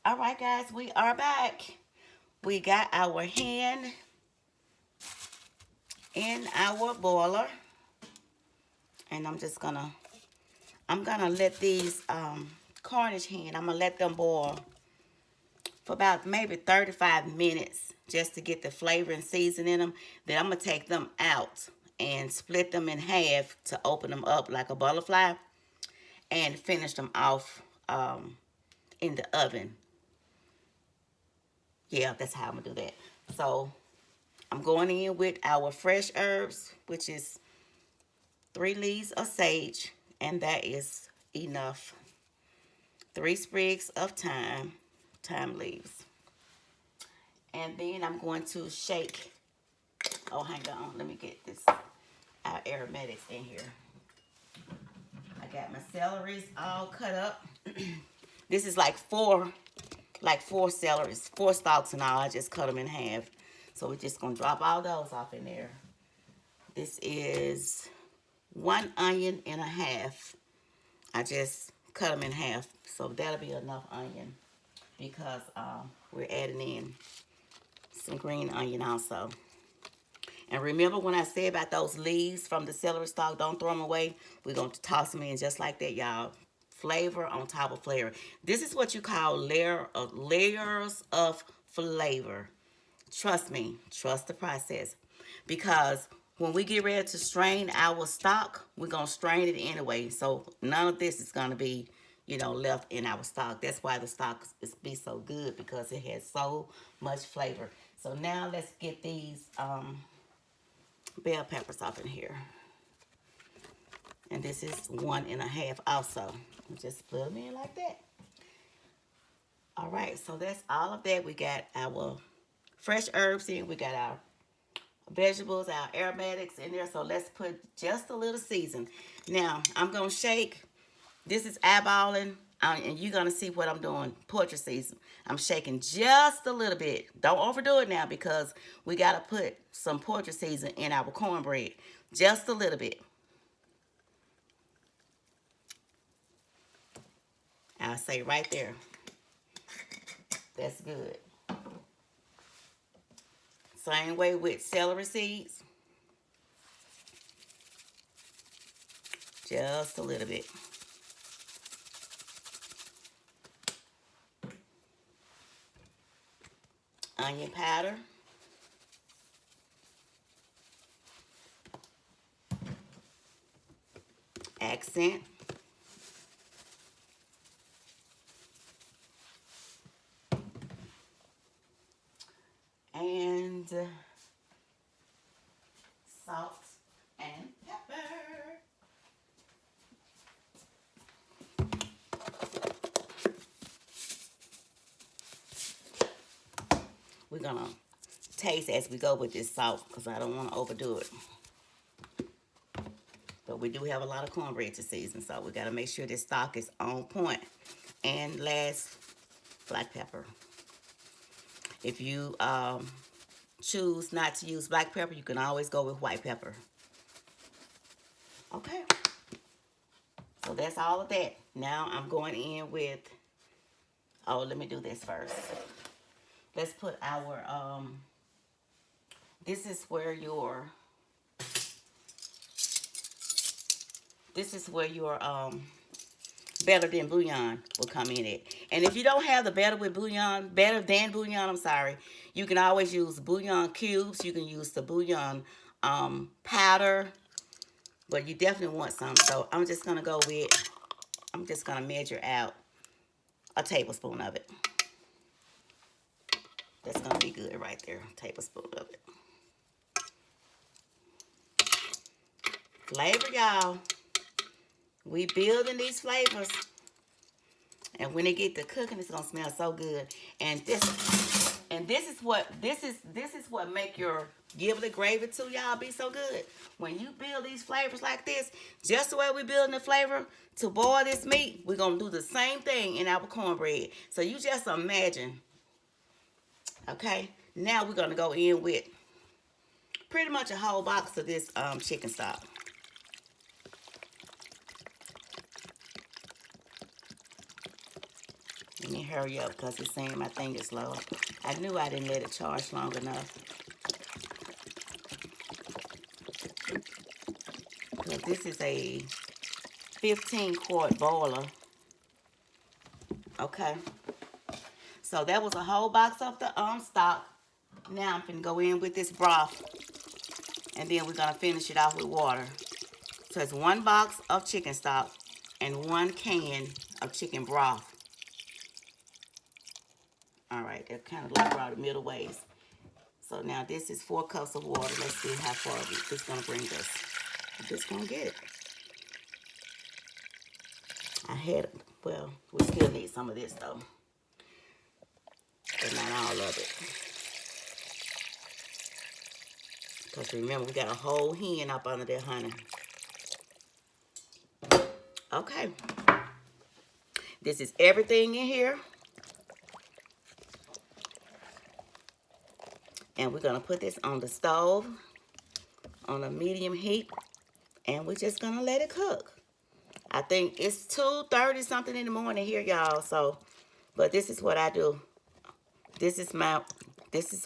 All right, guys, we are back. We got our hen in our boiler, and I'm gonna let these Cornish hen. I'm gonna let them boil for about maybe 35 minutes just to get the flavor and season in them. Then I'm gonna take them out and split them in half to open them up like a butterfly and finish them off in the oven. Yeah, that's how I'm gonna do that. So I'm going in with our fresh herbs, which is 3 leaves of sage, and that is enough. 3 sprigs of thyme leaves. And then I'm going to shake. Oh, hang on. Let me get this our aromatics in here. I got my celeries all cut up. This is like four celeries, 4 stalks and all. I just cut them in half. So we're just gonna drop all those off in there. This is 1 onion and a half. I just cut them in half, so that'll be enough onion because we're adding in some green onion also. And remember when I said about those leaves from the celery stalk, don't throw them away. We're going to toss them in just like that, y'all. Flavor on top of flavor. This is what you call layers of flavor. Trust me, trust the process. Because when we get ready to strain our stock, we're going to strain it anyway. So none of this is going to be, left in our stock. That's why the stock is be so good because it has so much flavor. So now let's get these bell peppers off in here. And this is 1 and a half also. Just split them in like that. All right, so that's all of that. We got our fresh herbs in. We got our vegetables, our aromatics in there. So let's put just a little season. Now, I'm going to shake. This is eyeballing, and you're going to see what I'm doing. Portrait season. I'm shaking just a little bit. Don't overdo it now because we got to put some portrait season in our cornbread. Just a little bit. I'll say right there. That's good. Same way with celery seeds. Just a little bit. Onion powder. Accent. And salt and pepper. We're gonna taste as we go with this salt because I don't want to overdo it. But we do have a lot of cornbread to season, so we gotta make sure this stock is on point. And last, black pepper. If you choose not to use black pepper, you can always go with white pepper. Okay. So that's all of that. Now I'm going in with, let me do this first. Let's put our, this is where your better than bouillon will come in it. And if you don't have the better than bouillon, I'm sorry, you can always use bouillon cubes. You can use the bouillon powder, but you definitely want some. So I'm just going to measure out a tablespoon of it. That's going to be good right there, a tablespoon of it. Flavor, y'all. We building these flavors. And when they get to cooking, it's gonna smell so good. And this is what make your giblet gravy too, y'all, be so good. When you build these flavors like this, just the way we building the flavor to boil this meat, we're gonna do the same thing in our cornbread. So you just imagine. Okay, now we're gonna go in with pretty much a whole box of this chicken stock. Let me hurry up because it's saying my thing is low. I knew I didn't let it charge long enough. Because this is a 15-quart boiler. Okay. So that was a whole box of the stock. Now I'm finna go in with this broth. And then we're going to finish it off with water. So it's 1 box of chicken stock and 1 can of chicken broth. All right, they're kind of like around the middle ways. So now this is 4 cups of water. Let's see how far this is going to bring us. Just going to get it. Well, we still need some of this though. But not all of it. Because remember, we got a whole hen up under there, honey. Okay. This is everything in here. And we're going to put this on the stove on a medium heat. And we're just going to let it cook. I think it's 2:30 something in the morning here, y'all. So, but this is what I do. This is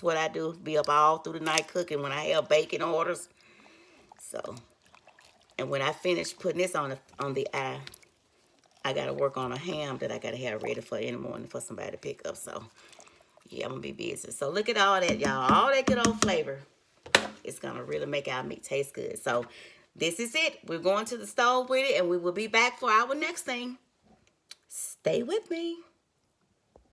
what I do. Be up all through the night cooking when I have baking orders. So, and when I finish putting this on the eye, I got to work on a ham that I got to have ready for in the morning for somebody to pick up. So, yeah, I'm going to be busy. So, look at all that, y'all. All that good old flavor. It's going to really make our meat taste good. So, this is it. We're going to the stove with it, and we will be back for our next thing. Stay with me.